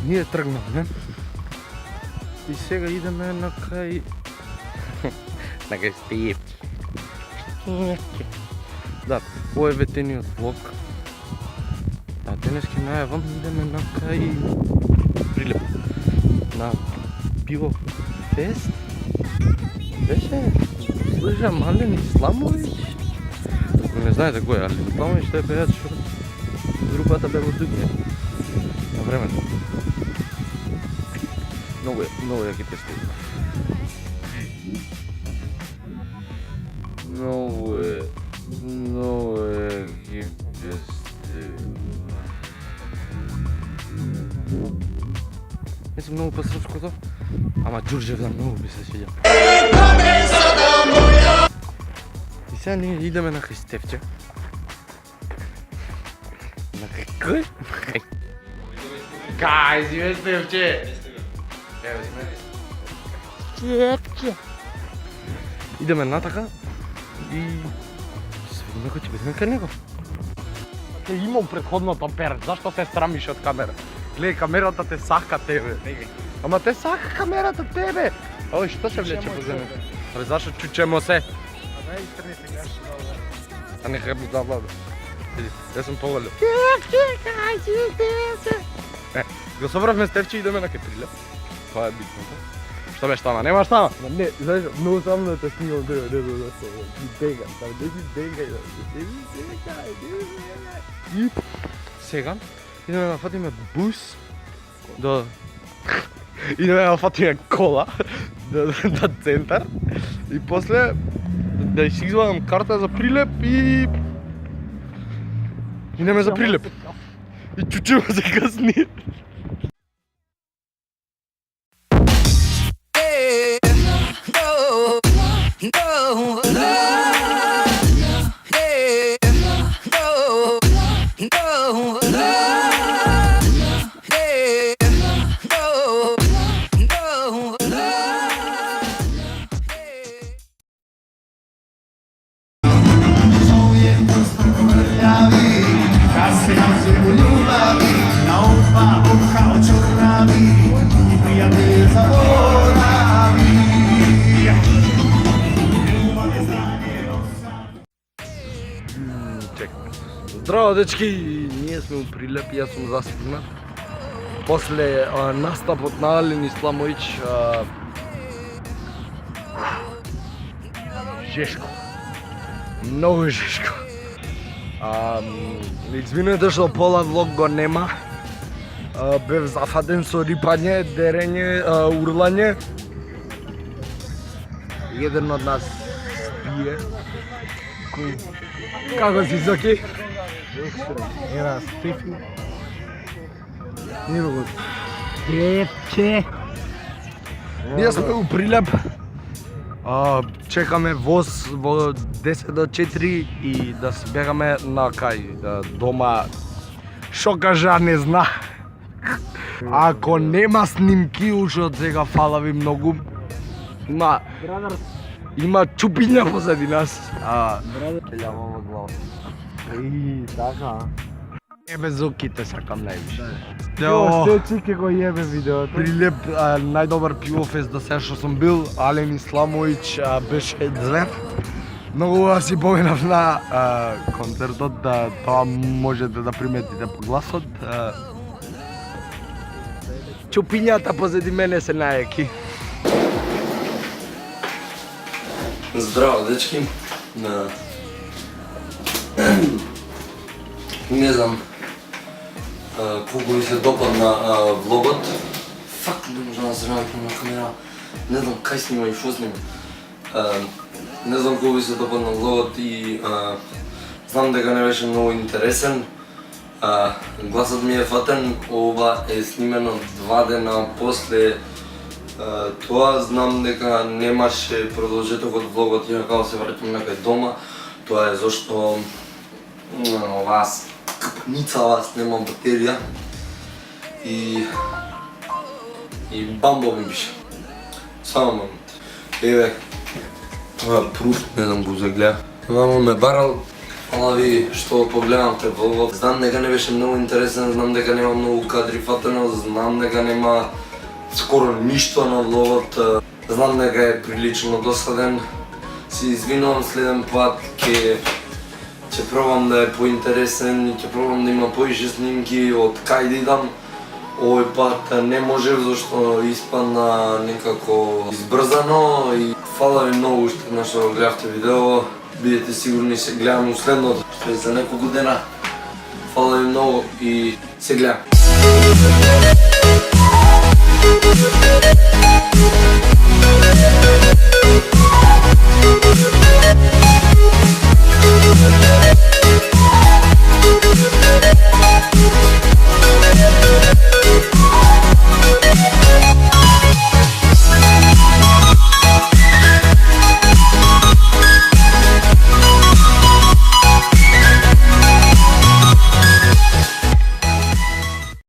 Ние тръгнахме и сега идеме на край... на край Стиевци. Да, ovo je veteniот влог. А денес ќе најавам идеме на край Прилеп. На пиво фест. Беше слушам Ален Исламович. Ако не знаете кој е Ален Исламович, тој е пејач од групата Белодугне. На времето. Много јаки песни. Много јаки песни. Не съм много по српското, ама Ѓурџевдан много ми се свиѓа. И сега ние идеме на Христевче. На кој? Кај си бе Стевче? Стевче. Идеме натака и се видиме кој ќе бидеме кај него. Те имам предходното пер, зашто се срамиш од камера? Гледај, камерата те сака тебе. Ама те сака камерата тебе. Ој, што се влече по земја? Абе, зашто чучемо се? Абе, истрни се гледаш долу. А не хребно забава. Види, јас сум поволен. Го собравме Стевче и идеме на Кеприлеп. Това е битното. Што беше тама? Нема штама? Не, знаеш, много само да те снимам тебе, не знам зашто. Ти бегај, не ти бегај, И сега идеме да фатиме бус до... идеме да фатиме кола до центар и после да си извадам карта за Прилеп и... идеме за Прилеп. И чучума се късни. Здраво, дечки! Ние сме у Прилеп и јас сум застигнат. После настапот на Ален Исламович, жешко. Многу жешко. Извинете што пола влог го нема. Бев зафатен со рипање, дерење, урлање. Еден од нас спие. Како си, Зоки? Ера, Стефи. Нема го. Стефче! Ние сме у Прилеп. Чекаме воз во 10 до 4 и да се бегаме на кај дома. Шо кажа, не зна. Ако нема снимки уж од сега, фала ви многу. Има чупиња позади нас. Телјава во глава. И, така. Ебе, Зоките сакам највише. Стефче ќе го јебе видеото. Прилеп, најдобар пивофест до сега што сум бил. Ален Исламович беше злев. Многу си поминав на концертот, тоа можете да приметите по гласот. Чупињата позади мене се најаки. Здраво, дечки. Не знам колку ви се допадна влогот. Фак, не можам да се навикнам на камера. Не знам кај снима и шо снима. Не знам колку ви се допадна влогот и знам дека не беше многу интересен. Гласот ми е фатен, ова е снимено 2 дена после тоа. Знам дека немаше продолжеток од влогот и како се враќам некај дома. Тоа е зашто оваа скапница нема батерија и бамбо ми беше. Само момент. Еве, ова пруф, не знам го загледа. Мамо ме барал Фала ви што погледнавте влогот. Знам дека не беше многу интересен, знам дека нема многу кадри фатено, знам дека нема скоро ништо на влогот. Знам дека е прилично досаден. Се извинувам следен пат, ќе пробам да е поинтересен и ќе пробам да има поише снимки од кај да идам. Овој пат не можев зашто испадна некако избрзано и фала ви многу што гледавте видео. Бидете сигурни се гледам следното, што е за неколку дена. Фала ви многу и се гледам.